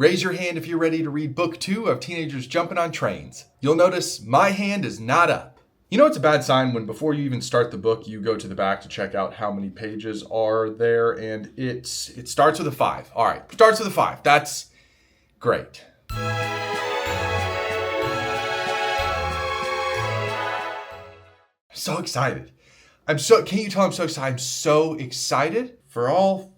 Raise your hand if you're ready to read book 2 of Teenagers Jumping on Trains. You'll notice my hand is not up. You know it's a bad sign when before you even start the book, you go to the back to check out how many pages are there, and it starts with a 5. All right, starts with a 5. That's great. So excited. Can you tell I'm so excited? I'm so excited for all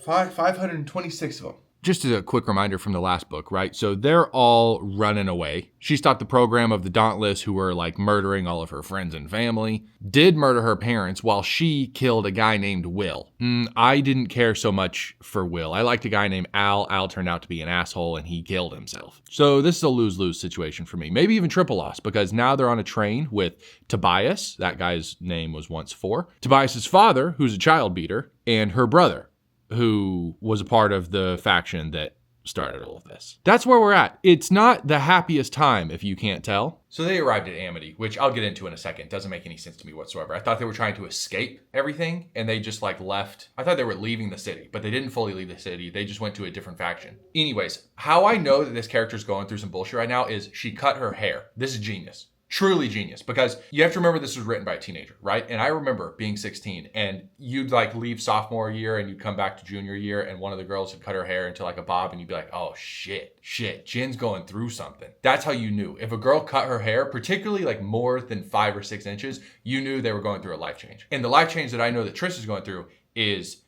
526 of them. Just as a quick reminder from the last book, right? So they're all running away. She stopped the program of the Dauntless, who were like murdering all of her friends and family, did murder her parents while she killed a guy named Will. I didn't care so much for Will. I liked a guy named Al. Al turned out to be an asshole and he killed himself. So this is a lose-lose situation for me. Maybe even triple loss, because now they're on a train with Tobias. That guy's name was once 4. Tobias's father, who's a child beater, and her brother, who was a part of the faction that started all of this. That's where we're at. It's not the happiest time, if you can't tell. So they arrived at Amity, which I'll get into in a second. Doesn't make any sense to me whatsoever. I thought they were trying to escape everything, and they just left. I thought they were leaving the city, but they didn't fully leave the city. They just went to a different faction. Anyways, how I know that this character's going through some bullshit right now is she cut her hair. This is genius. Truly genius, because you have to remember this was written by a teenager, right? And I remember being 16 and you'd leave sophomore year and you'd come back to junior year and one of the girls had cut her hair into a bob and you'd be like, oh shit, Jen's going through something. That's how you knew. If a girl cut her hair, particularly more than 5 or 6 inches, you knew they were going through a life change. And the life change that I know that Trish is going through is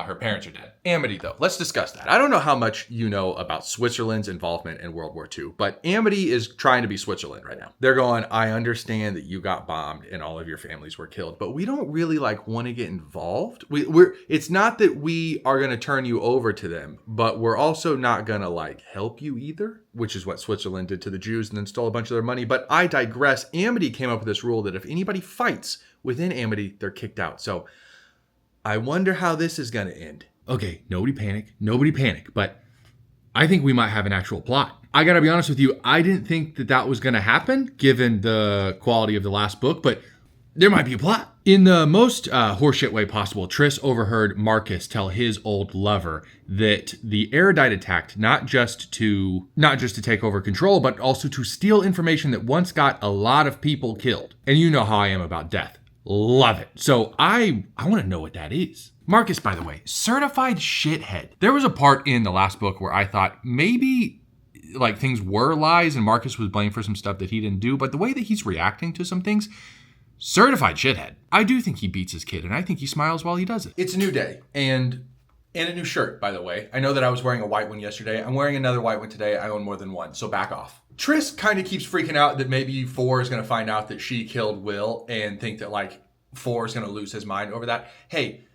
her parents are dead. Amity, though, let's discuss that. I don't know how much you know about Switzerland's involvement in World War II, but Amity is trying to be Switzerland right now. They're going, I understand that you got bombed and all of your families were killed, but we don't really want to get involved. It's not that we are going to turn you over to them, but we're also not going to help you either, which is what Switzerland did to the Jews and then stole a bunch of their money. But I digress. Amity came up with this rule that if anybody fights within Amity, they're kicked out. So I wonder how this is going to end. Okay, nobody panic, but I think we might have an actual plot. I gotta be honest with you, I didn't think that was going to happen given the quality of the last book, but there might be a plot. In the most horseshit way possible, Triss overheard Marcus tell his old lover that the Erudite attacked not just to take over control, but also to steal information that once got a lot of people killed. And you know how I am about death. Love it. So I want to know what that is. Marcus, by the way, certified shithead. There was a part in the last book where I thought maybe things were lies and Marcus was blamed for some stuff that he didn't do, but the way that he's reacting to some things, certified shithead. I do think he beats his kid and I think he smiles while he does it. It's a new day and a new shirt, by the way. I know that I was wearing a white one yesterday. I'm wearing another white one today. I own more than one, so back off. Triss kind of keeps freaking out that maybe 4 is going to find out that she killed Will and think that 4 is going to lose his mind over that. Hey,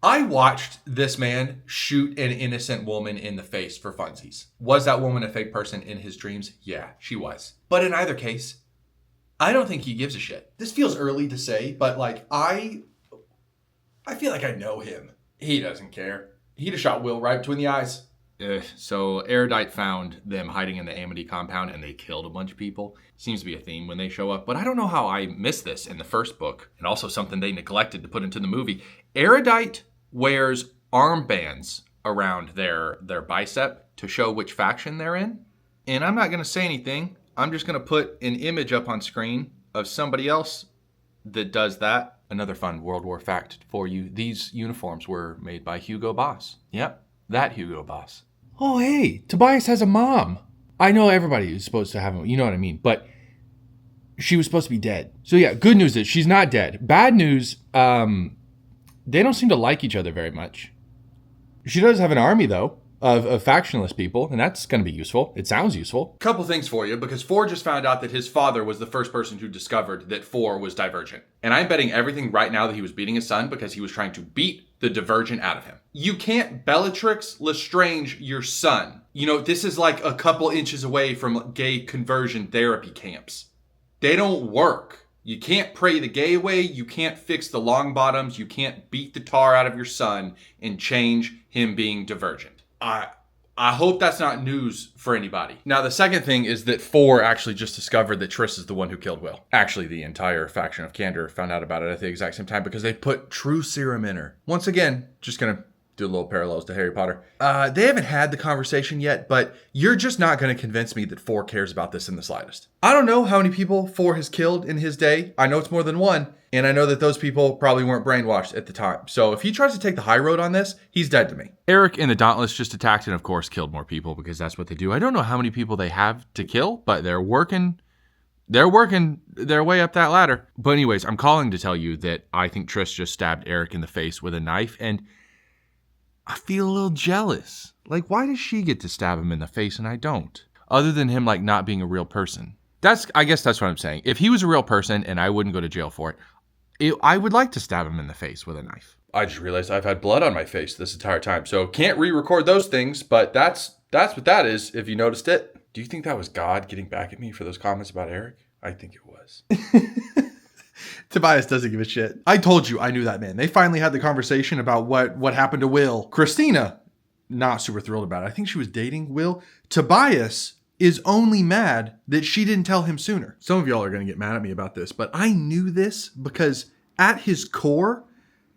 I watched this man shoot an innocent woman in the face for funsies. Was that woman a fake person in his dreams? Yeah, she was. But in either case, I don't think he gives a shit. This feels early to say, but I feel like I know him. He doesn't care. He'd have shot Will right between the eyes. So Erudite found them hiding in the Amity compound and they killed a bunch of people. Seems to be a theme when they show up, but I don't know how I missed this in the first book, and also something they neglected to put into the movie. Erudite wears armbands around their bicep to show which faction they're in. And I'm not going to say anything. I'm just going to put an image up on screen of somebody else that does that. Another fun World War fact for you. These uniforms were made by Hugo Boss. Yep, that Hugo Boss. Oh, hey, Tobias has a mom. I know everybody is supposed to have him. You know what I mean? But she was supposed to be dead. So yeah, good news is she's not dead. Bad news, they don't seem to like each other very much. She does have an army, though, of factionless people, and that's going to be useful. It sounds useful. Couple things for you, because 4 just found out that his father was the first person who discovered that 4 was divergent. And I'm betting everything right now that he was beating his son because he was trying to beat the divergent out of him. You can't Bellatrix Lestrange your son. This is a couple inches away from gay conversion therapy camps. They don't work. You can't pray the gay away. You can't fix the long bottoms. You can't beat the tar out of your son and change him being divergent. I hope that's not news for anybody. Now, the second thing is that 4 actually just discovered that Triss is the one who killed Will. Actually, the entire faction of Candor found out about it at the exact same time because they put true serum in her. Once again, just gonna Do little parallels to Harry Potter. They haven't had the conversation yet, but you're just not going to convince me that 4 cares about this in the slightest. I don't know how many people 4 has killed in his day. I know it's more than 1, and I know that those people probably weren't brainwashed at the time. So if he tries to take the high road on this, he's dead to me. Eric and the Dauntless just attacked and, of course, killed more people because that's what they do. I don't know how many people they have to kill, but they're working their way up that ladder. But anyways, I'm calling to tell you that I think Trish just stabbed Eric in the face with a knife, and I feel a little jealous. Like, why does she get to stab him in the face and I don't? Other than him, like, not being a real person. I guess that's what I'm saying. If he was a real person and I wouldn't go to jail for it, I would like to stab him in the face with a knife. I just realized I've had blood on my face this entire time, so can't re-record those things, but that's what that is, if you noticed it. Do you think that was God getting back at me for those comments about Eric? I think it was. Tobias doesn't give a shit. I told you I knew that man. They finally had the conversation about what happened to Will. Christina, not super thrilled about it. I think she was dating Will. Tobias is only mad that she didn't tell him sooner. Some of y'all are going to get mad at me about this, but I knew this because at his core,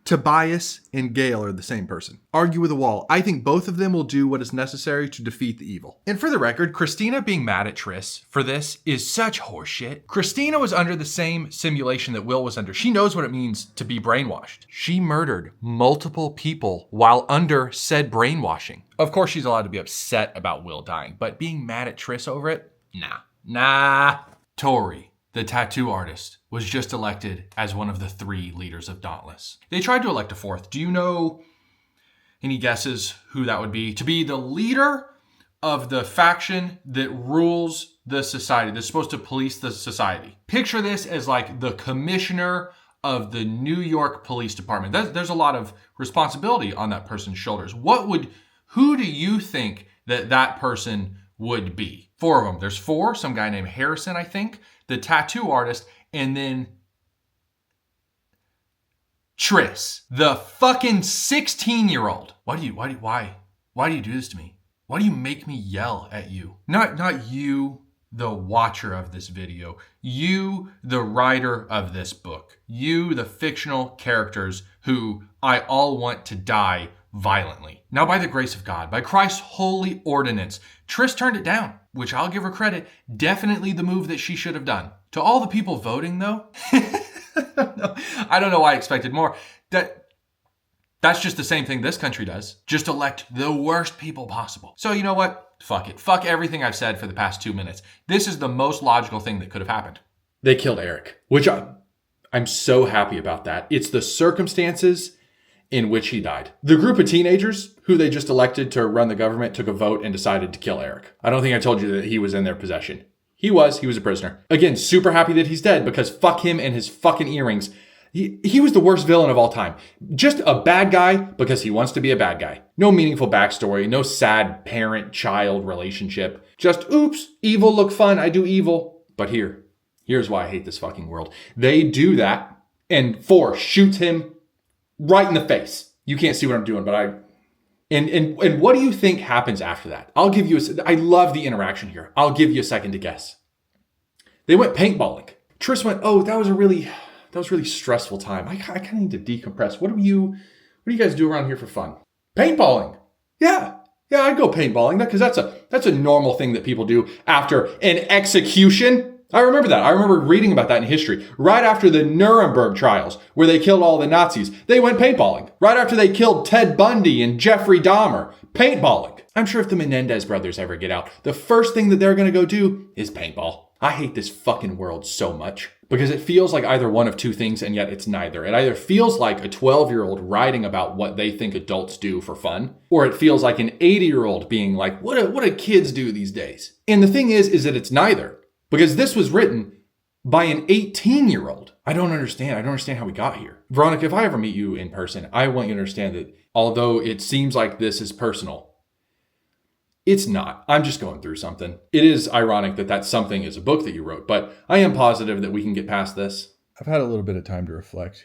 Tobias and Gale are the same person. Argue with a wall. I think both of them will do what is necessary to defeat the evil. And for the record, Christina being mad at Triss for this is such horseshit. Christina was under the same simulation that Will was under. She knows what it means to be brainwashed. She murdered multiple people while under said brainwashing. Of course, she's allowed to be upset about Will dying, but being mad at Triss over it? Nah. Tori, the tattoo artist, was just elected as one of the 3 leaders of Dauntless. They tried to elect a 4th. Do you know any guesses who that would be? To be the leader of the faction that rules the society, that's supposed to police the society. Picture this as like the commissioner of the New York Police Department. There's a lot of responsibility on that person's shoulders. Who do you think that person would be? 4 of them. There's 4. Some guy named Harrison, I think, the tattoo artist, and then Triss, the fucking 16-year-old. Why do you do this to me? Why do you make me yell at you? Not you, the watcher of this video. You, the writer of this book. You, the fictional characters who I all want to die violently. Now, by the grace of God, by Christ's holy ordinance, Triss turned it down, which I'll give her credit. Definitely the move that she should have done. To all the people voting, though, I don't know why I expected more. That's just the same thing this country does. Just elect the worst people possible. So you know what? Fuck it. Fuck everything I've said for the past 2 minutes. This is the most logical thing that could have happened. They killed Eric, which I'm so happy about that. It's the circumstances in which he died. The group of teenagers who they just elected to run the government took a vote and decided to kill Eric. I don't think I told you that he was in their possession. He was a prisoner. Again, super happy that he's dead because fuck him and his fucking earrings. He was the worst villain of all time. Just a bad guy because he wants to be a bad guy. No meaningful backstory, no sad parent-child relationship. Just, oops, evil look fun, I do evil. But here's why I hate this fucking world. They do that and 4 shoots him right in the face. You can't see what I'm doing, but And what do you think happens after that? I love the interaction here. I'll give you a second to guess. They went paintballing. Triss went, oh, that was a really stressful time. I kind of need to decompress. What do you guys do around here for fun? Paintballing. Yeah, I'd go paintballing because that's a normal thing that people do after an execution. I remember that. I remember reading about that in history. Right after the Nuremberg trials, where they killed all the Nazis, they went paintballing. Right after they killed Ted Bundy and Jeffrey Dahmer, paintballing. I'm sure if the Menendez brothers ever get out, the first thing that they're going to go do is paintball. I hate this fucking world so much because it feels like either one of 2 things, and yet it's neither. It either feels like a 12-year-old writing about what they think adults do for fun, or it feels like an 80-year-old being like, what do kids do these days? And the thing is that it's neither. Because this was written by an 18-year-old. I don't understand how we got here. Veronica, if I ever meet you in person, I want you to understand that although it seems like this is personal, it's not. I'm just going through something. It is ironic that something is a book that you wrote, but I am positive that we can get past this. I've had a little bit of time to reflect,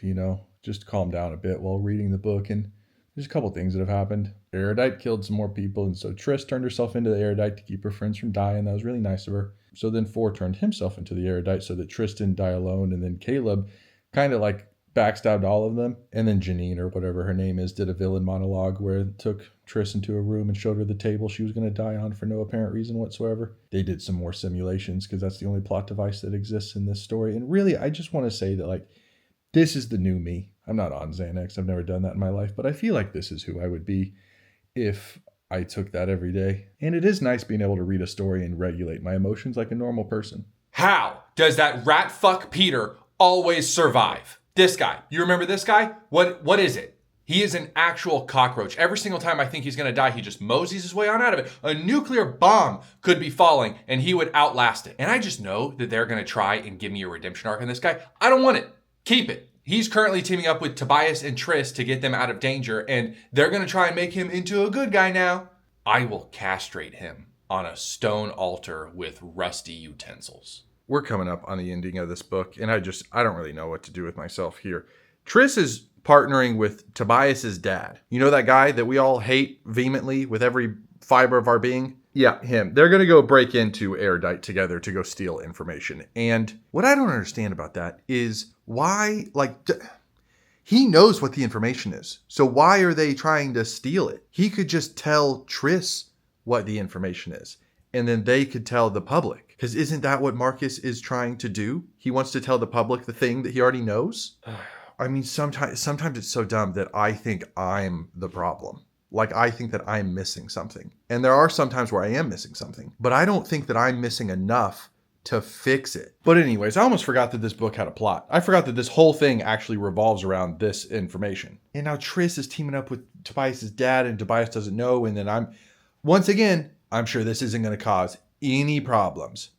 just calm down a bit while reading the book, and there's a couple things that have happened. Erudite killed some more people, and so Triss turned herself into the Erudite to keep her friends from dying. That was really nice of her. So then 4 turned himself into the Erudite so that Triss didn't die alone, and then Caleb kind of like backstabbed all of them. And then Janine, or whatever her name is, did a villain monologue where it took Triss into a room and showed her the table she was going to die on for no apparent reason whatsoever. They did some more simulations because that's the only plot device that exists in this story. And really, I just want to say that, like, this is the new me. I'm not on Xanax. I've never done that in my life, but I feel like this is who I would be if I took that every day. And it is nice being able to read a story and regulate my emotions like a normal person. How does that rat fuck Peter always survive? This guy. You remember this guy? What is it? He is an actual cockroach. Every single time I think he's going to die, he just moseys his way on out of it. A nuclear bomb could be falling and he would outlast it. And I just know that they're going to try and give me a redemption arc on this guy. I don't want it. Keep it. He's currently teaming up with Tobias and Triss to get them out of danger, and they're going to try and make him into a good guy now. I will castrate him on a stone altar with rusty utensils. We're coming up on the ending of this book, and I don't really know what to do with myself here. Triss is partnering with Tobias's dad. You know that guy that we all hate vehemently with every fiber of our being? Yeah, him. They're going to go break into Erudite together to go steal information. And what I don't understand about that is why, he knows what the information is. So why are they trying to steal it? He could just tell Triss what the information is, and then they could tell the public. Because isn't that what Marcus is trying to do? He wants to tell the public the thing that he already knows. I mean, sometimes it's so dumb that I think I'm the problem. Like, I think that I'm missing something. And there are some times where I am missing something. But I don't think that I'm missing enough to fix it. But anyways, I almost forgot that this book had a plot. I forgot that this whole thing actually revolves around this information. And now Triss is teaming up with Tobias's dad, and Tobias doesn't know. And then I'm sure this isn't going to cause any problems.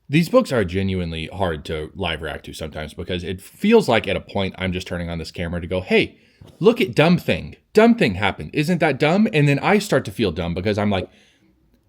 These books are genuinely hard to live react to sometimes because it feels like at a point I'm just turning on this camera to go, hey, look at dumb thing. Dumb thing happened. Isn't that dumb? And then I start to feel dumb because I'm like,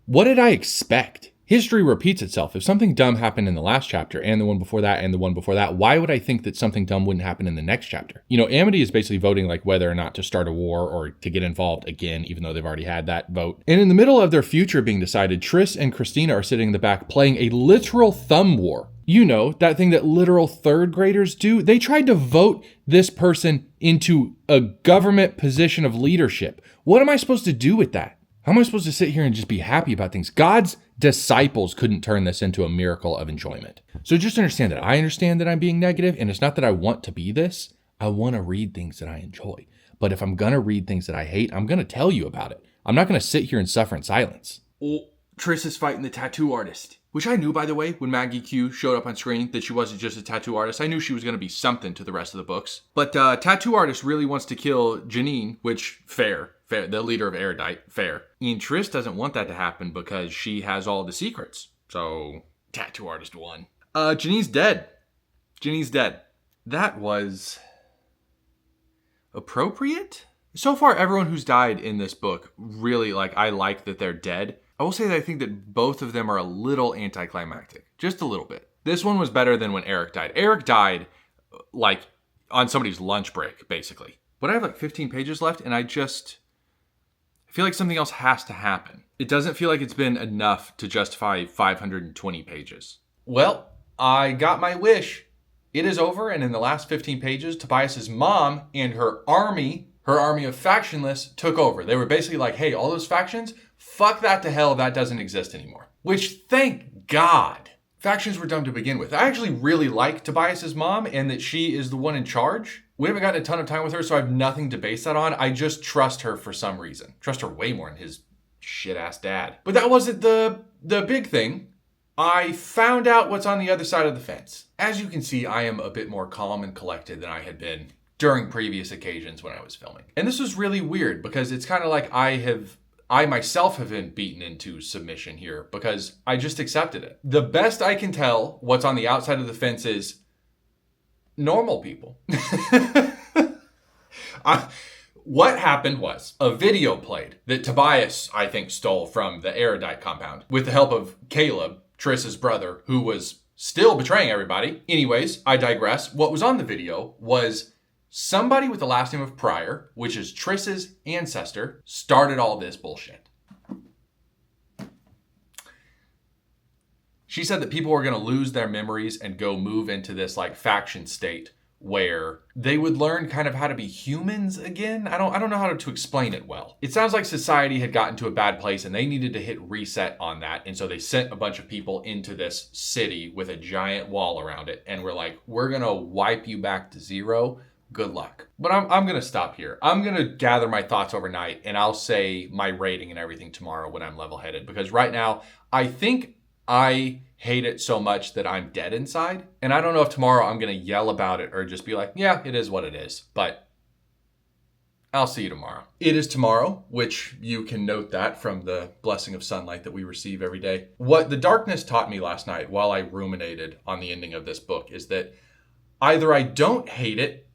what did I expect? History repeats itself. If something dumb happened in the last chapter and the one before that and the one before that, why would I think that something dumb wouldn't happen in the next chapter? You know, Amity is basically voting like whether or not to start a war or to get involved again, even though they've already had that vote. And in the middle of their future being decided, Triss and Christina are sitting in the back playing a literal thumb war. You know, that thing that literal third graders do. They tried to vote this person into a government position of leadership. What am I supposed to do with that? How am I supposed to sit here and just be happy about things? God's disciples couldn't turn this into a miracle of enjoyment. So just understand that I understand that I'm being negative, and it's not that I want to be this. I want to read things that I enjoy. But if I'm going to read things that I hate, I'm going to tell you about it. I'm not going to sit here and suffer in silence. Oh, Triss is fighting the tattoo artist. Which I knew, by the way, when Maggie Q showed up on screen, that she wasn't just a tattoo artist. I knew she was going to be something to the rest of the books. But tattoo artist really wants to kill Janine, which, fair, the leader of Erudite, fair. And Triss doesn't want that to happen because she has all the secrets. So, tattoo artist won. Janine's dead. Janine's dead. That was appropriate? So far, everyone who's died in this book, really, I like that they're dead. I will say that I think that both of them are a little anticlimactic. Just a little bit. This one was better than when Eric died. Eric died, on somebody's lunch break, basically. But I have 15 pages left, and I feel like something else has to happen. It doesn't feel like it's been enough to justify 520 pages. Well, I got my wish. It is over, and in the last 15 pages, Tobias's mom and her army of factionless took over. They were basically like, hey, all those factions, fuck that to hell, that doesn't exist anymore. Which, thank God. Factions were dumb to begin with. I actually really like Tobias's mom and that she is the one in charge. We haven't gotten a ton of time with her, so I have nothing to base that on. I just trust her for some reason. Trust her way more than his shit-ass dad. But that wasn't the big thing. I found out what's on the other side of the fence. As you can see, I am a bit more calm and collected than I had been during previous occasions when I was filming. And this was really weird because it's kind of like I myself have been beaten into submission here because I just accepted it. The best I can tell, what's on the outside of the fence is normal people. What happened was a video played that Tobias, I think, stole from the Erudite compound with the help of Caleb, Triss's brother, who was still betraying everybody. Anyways, I digress. What was on the video was somebody with the last name of Pryor, which is Triss's ancestor, started all this bullshit. She said that people were going to lose their memories and go move into this faction state where they would learn kind of how to be humans again. I don't know how to explain it well. It sounds like society had gotten to a bad place and they needed to hit reset on that. And so they sent a bunch of people into this city with a giant wall around it. And we're like, we're going to wipe you back to zero. Good luck. But I'm going to stop here. I'm going to gather my thoughts overnight and I'll say my rating and everything tomorrow when I'm level-headed. Because right now, I think I hate it so much that I'm dead inside. And I don't know if tomorrow I'm going to yell about it or just be like, yeah, it is what it is. But I'll see you tomorrow. It is tomorrow, which you can note that from the blessing of sunlight that we receive every day. What the darkness taught me last night while I ruminated on the ending of this book is that either I don't hate it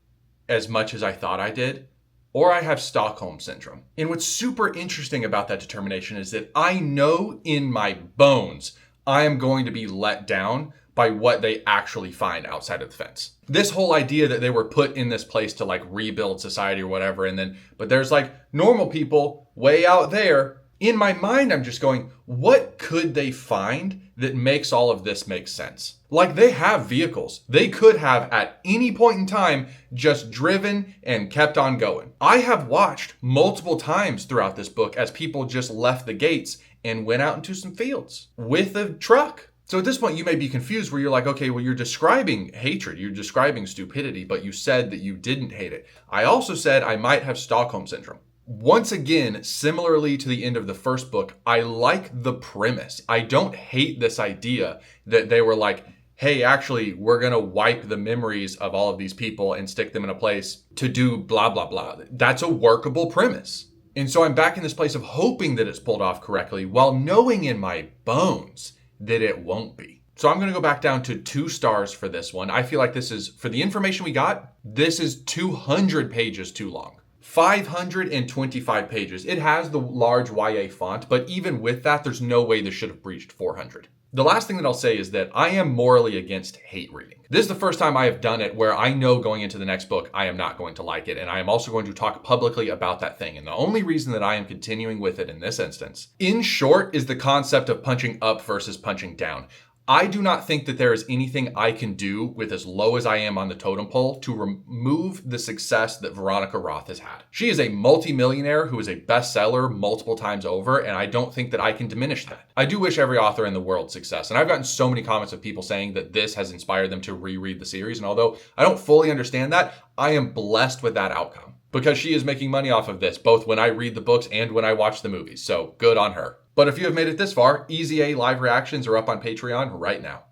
as much as I thought I did, or I have Stockholm Syndrome. And what's super interesting about that determination is that I know in my bones I am going to be let down by what they actually find outside of the fence. This whole idea that they were put in this place to like rebuild society or whatever, but there's like normal people way out there. In my mind, I'm just going, what could they find that makes all of this make sense? Like they have vehicles. They could have at any point in time just driven and kept on going. I have watched multiple times throughout this book as people just left the gates and went out into some fields with a truck. So at this point, you may be confused where you're like, okay, well, you're describing hatred, you're describing stupidity, but you said that you didn't hate it. I also said I might have Stockholm Syndrome. Once again, similarly to the end of the first book, I like the premise. I don't hate this idea that they were like, hey, actually, we're going to wipe the memories of all of these people and stick them in a place to do blah, blah, blah. That's a workable premise. And so I'm back in this place of hoping that it's pulled off correctly while knowing in my bones that it won't be. So I'm going to go back down to 2 stars for this one. I feel like this is, for the information we got, this is 200 pages too long. 525 pages. It has the large YA font, but even with that, there's no way this should have breached 400. The last thing that I'll say is that I am morally against hate reading. This is the first time I have done it where I know going into the next book, I am not going to like it. And I am also going to talk publicly about that thing. And the only reason that I am continuing with it in this instance, in short, is the concept of punching up versus punching down. I do not think that there is anything I can do with as low as I am on the totem pole to remove the success that Veronica Roth has had. She is a multimillionaire who is a bestseller multiple times over, and I don't think that I can diminish that. I do wish every author in the world success, and I've gotten so many comments of people saying that this has inspired them to reread the series, and although I don't fully understand that, I am blessed with that outcome because she is making money off of this, both when I read the books and when I watch the movies, so good on her. But if you have made it this far, Easy A live reactions are up on Patreon right now.